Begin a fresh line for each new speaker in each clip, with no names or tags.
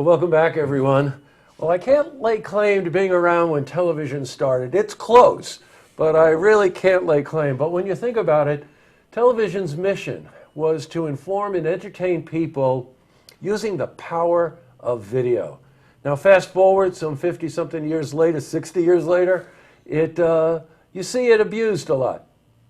Well, welcome back, everyone. Well, I can't lay claim to being around when television started. It's close, but I really can't lay claim. But when you think about it, television's mission was to inform and entertain people using the power of video. Now, fast forward some 50-something years later, 60 years later, you see it abused a lot.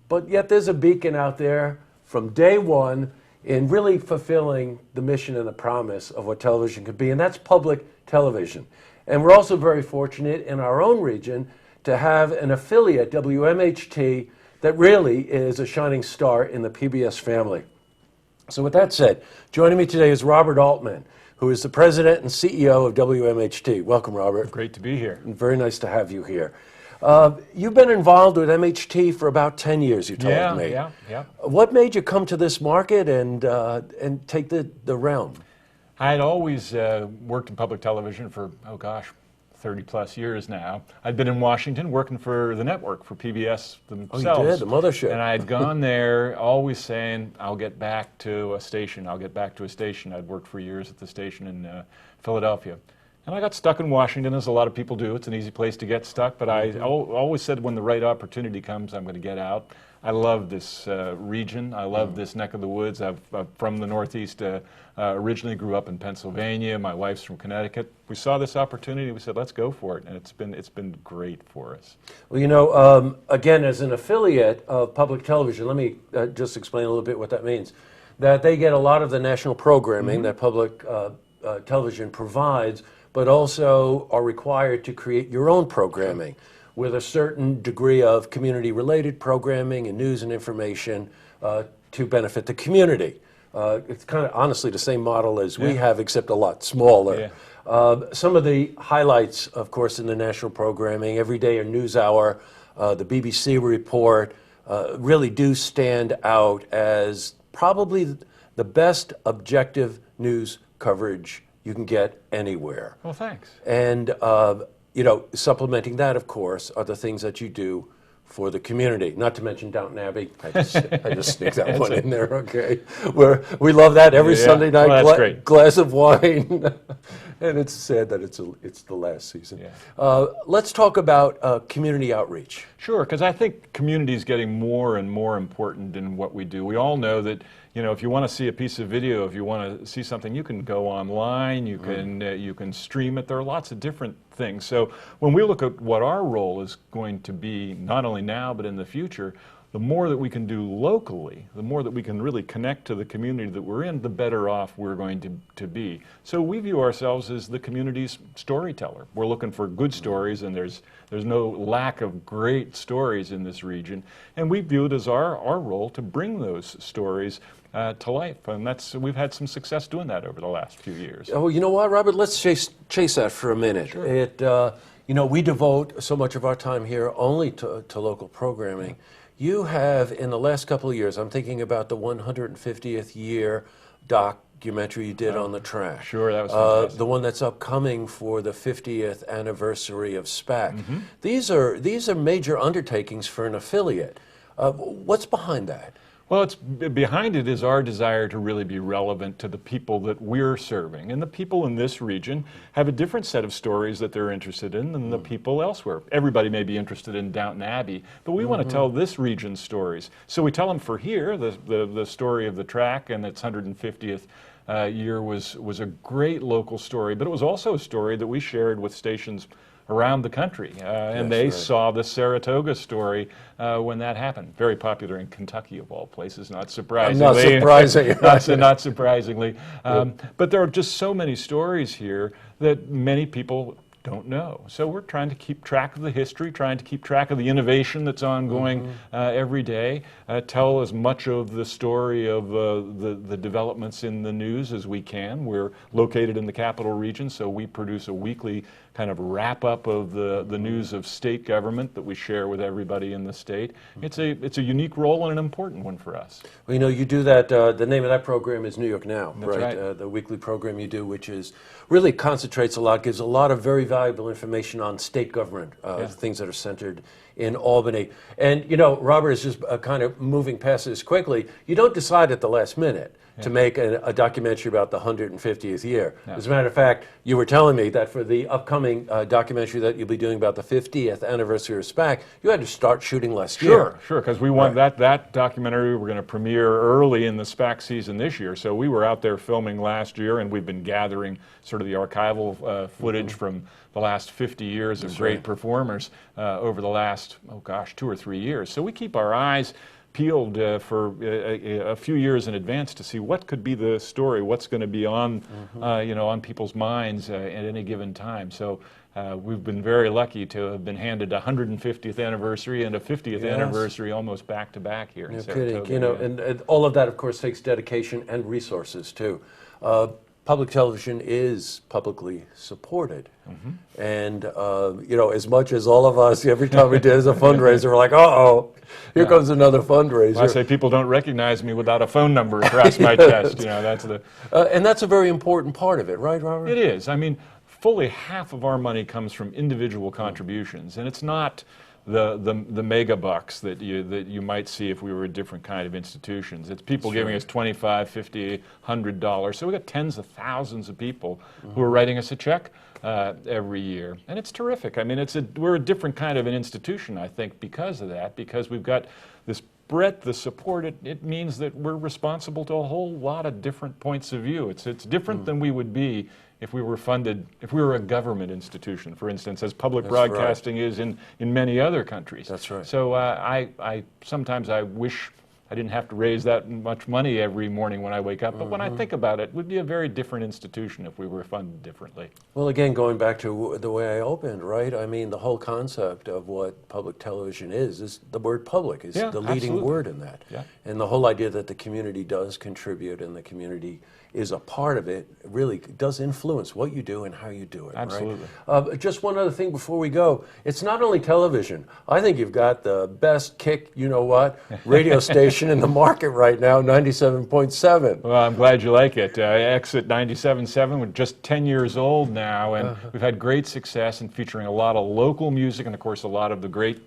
But yet there's a beacon out there from day one in really fulfilling the mission and the promise of what television could be, and that's public television. And we're also very fortunate in our own region to have an affiliate, WMHT, that really is a shining star in the PBS family. So with that said, joining me today is Robert Altman, who is the president and CEO of WMHT. Welcome, Robert.
Great to be here.
Very nice to have you here. You've been involved with MHT for about 10 years, you told me.
Yeah.
What made you come to this market and take the realm?
I had always worked in public television for, 30 plus years now. I'd been in Washington working for the network, for PBS themselves.
Oh, you did? The mothership.
And I had gone there always saying, I'll get back to a station, I'll get back to a station. I'd worked for years at the station in Philadelphia. And I got stuck in Washington, as a lot of people do. It's an easy place to get stuck, but I always said when the right opportunity comes, I'm going to get out. I love this region. I love this neck of the woods. I'm from the Northeast, originally grew up in Pennsylvania. My wife's from Connecticut. We saw this opportunity. We said, let's go for it, and it's been great for us.
Well, you know, again, as an affiliate of public television, let me just explain a little bit what that means. That they get a lot of the national programming that public television provides, but also are required to create your own programming with a certain degree of community-related programming and news and information to benefit the community. It's kind of honestly the same model as we have, except a lot smaller. Some of the highlights, of course, in the national programming, Every Day a News Hour, the BBC report, really do stand out as probably the best objective news coverage you can get anywhere.
Well, thanks.
And, you know, supplementing that, of course, are the things that you do for the community. Not to mention Downton Abbey. I just sneaked that one in there, okay. We love that every Sunday night,
well, that's great.
Glass of wine. And it's sad that it's the last season. Let's talk about community outreach.
Sure, because I think community is getting more and more important in what we do. We all know that, you know, if you want to see a piece of video, if you want to see something, you can go online, you can stream it. There are lots of different things. So when we look at what our role is going to be, not only now but in the future, the more that we can do locally, the more that we can really connect to the community that we're in, the better off we're going to be. So we view ourselves as the community's storyteller. We're looking for good stories, and there's no lack of great stories in this region. And we view it as our role to bring those stories to life. And we've had some success doing that over the last few years.
Oh, you know what, Robert? Let's chase that for a minute.
Sure.
You know, we devote so much of our time here only to local programming. You have, in the last couple of years, I'm thinking about the 150th year documentary you did on the trash.
Sure, that was fantastic.
The one that's upcoming for the 50th anniversary of SPAC. These are major undertakings for an affiliate. What's behind that?
Well, behind it is our desire to really be relevant to the people that we're serving. And the people in this region have a different set of stories that they're interested in than the people elsewhere. Everybody may be interested in Downton Abbey, but we want to tell this region's stories. So we tell them for here, the story of the track and its 150th year was a great local story, but it was also a story that we shared with stations around the country, and they saw the Saratoga story when that happened. Very popular in Kentucky, of all places, not surprisingly.
Not surprising.
not surprisingly. But there are just so many stories here that many people don't know. So we're trying to keep track of the history, trying to keep track of the innovation that's ongoing every day, tell as much of the story of the developments in the news as we can. We're located in the capital region, so we produce a weekly kind of wrap-up of the news of state government that we share with everybody in the state. It's a unique role and an important one for us.
Well, you know, you do that, the name of that program is New York Now,
That's right?
The weekly program you do, which is really concentrates a lot, gives a lot of very valuable information on state government, things that are centered in Albany. And, you know, Robert is just kind of moving past this quickly. You don't decide at the last minute to make a documentary about the 150th year.
Yeah.
As a matter of fact, you were telling me that for the upcoming documentary that you'll be doing about the 50th anniversary of SPAC, you had to start shooting last year.
Sure, because we want that documentary, we're going to premiere early in the SPAC season this year. So we were out there filming last year, and we've been gathering sort of the archival footage from the last 50 years of great performers over the last, 2 or 3 years. So we keep our eyes peeled for a few years in advance to see what could be the story, what's going to be on, on people's minds at any given time. So we've been very lucky to have been handed a 150th anniversary and a 50th anniversary almost back to back here in Saratoga.
You know, and all of that, of course, takes dedication and resources too. Public television is publicly supported. And, you know, as much as all of us, every time we did a fundraiser, we're like, uh-oh, here comes another fundraiser.
Well, I say people don't recognize me without a phone number across my chest. You know, that's the...
and that's a very important part of it, right, Robert?
It is. I mean, fully half of our money comes from individual contributions, and it's not the mega bucks that you might see if we were a different kind of institutions. It's people giving us $25, $50, $100. So we got tens of thousands of people who are writing us a check every year, and it's terrific. I mean, we're a different kind of an institution, I think, because of that. Because we've got this breadth, the support. It means that we're responsible to a whole lot of different points of view. It's different than we would be if we were funded, if we were a government institution, for instance, as public broadcasting is in many other countries.
That's right.
So sometimes I wish I didn't have to raise that much money every morning when I wake up. But when I think about it, it would be a very different institution if we were funded differently.
Well, again, going back to the way I opened, right? I mean, the whole concept of what public television is the word public is the leading word in that.
Yeah.
And the whole idea that the community does contribute and the community is a part of it really does influence what you do and how you do it.
Absolutely.
Right? Just one other thing before we go. It's not only television. I think you've got the best kick, you know what, radio station in the market right now, 97.7.
Well, I'm glad you like it. Exit 97.7, we're just 10 years old now, and we've had great success in featuring a lot of local music and, of course, a lot of the great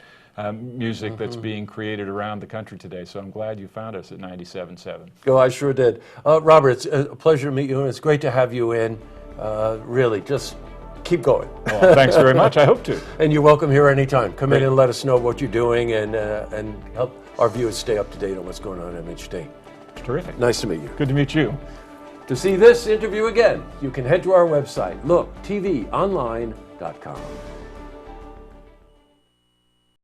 music that's being created around the country today. So I'm glad you found us at 97.7.
Oh, I sure did. Robert, it's a pleasure to meet you, and it's great to have you in. Really, just keep going.
Well, thanks very much. I hope to.
And you're welcome here anytime. Come in and let us know what you're doing and help our viewers stay up to date on what's going on at MHT.
Terrific.
Nice to meet you.
Good to meet you.
To see this interview again, you can head to our website, LookTVonline.com.